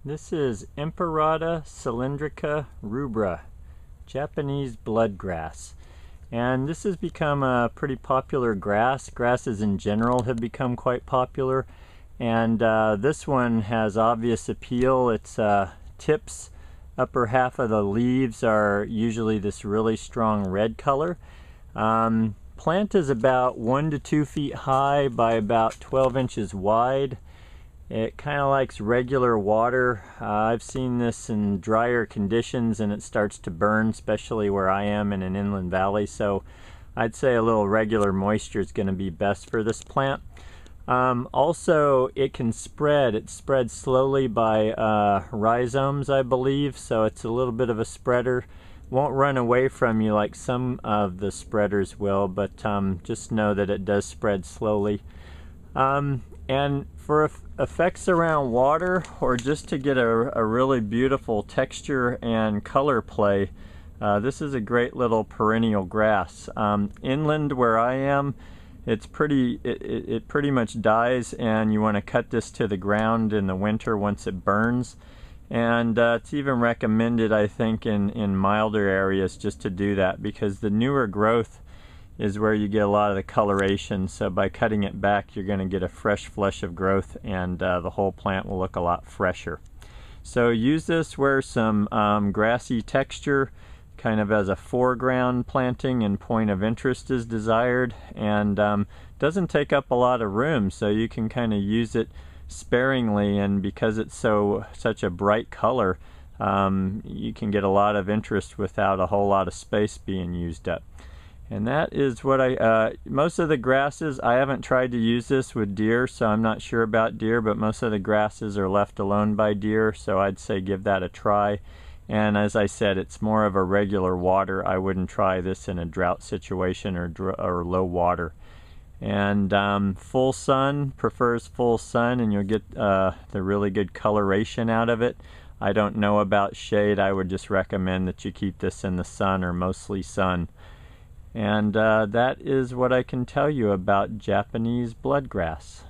This is Imperata cylindrica Rubra, Japanese bloodgrass. And this has become a pretty popular grass. Grasses in general have become quite popular. And this one has obvious appeal. Its tips, upper half of the leaves are usually this really strong red color. Plant is about 1 to 2 feet high by about 12 inches wide. It kind of likes regular water. I've seen this in drier conditions and it starts to burn, especially where I am in an inland valley. So I'd say a little regular moisture is going to be best for this plant. Also, it can spread. It spreads slowly by rhizomes, I believe, so it's a little bit of a spreader. Won't run away from you like some of the spreaders will, but just know that it does spread slowly. And for effects around water, or just to get a really beautiful texture and color play, this is a great little perennial grass. Inland where I am, it pretty much dies, and you want to cut this to the ground in the winter once it burns. And it's even recommended, I think, in milder areas just to do that, because the newer growth is where you get a lot of the coloration. So by cutting it back, you're going to get a fresh flush of growth, and the whole plant will look a lot fresher. So use this where some grassy texture, kind of as a foreground planting and point of interest, is desired, and doesn't take up a lot of room, so you can kind of use it sparingly, and because it's such a bright color, you can get a lot of interest without a whole lot of space being used up. And that is what most of the grasses, I haven't tried to use this with deer, so I'm not sure about deer, but most of the grasses are left alone by deer, so I'd say give that a try. And as I said, it's more of a regular water. I wouldn't try this in a drought situation or low water. And full sun, prefers full sun, and you'll get the really good coloration out of it. I don't know about shade. I would just recommend that you keep this in the sun, or mostly sun. And that is what I can tell you about Japanese bloodgrass.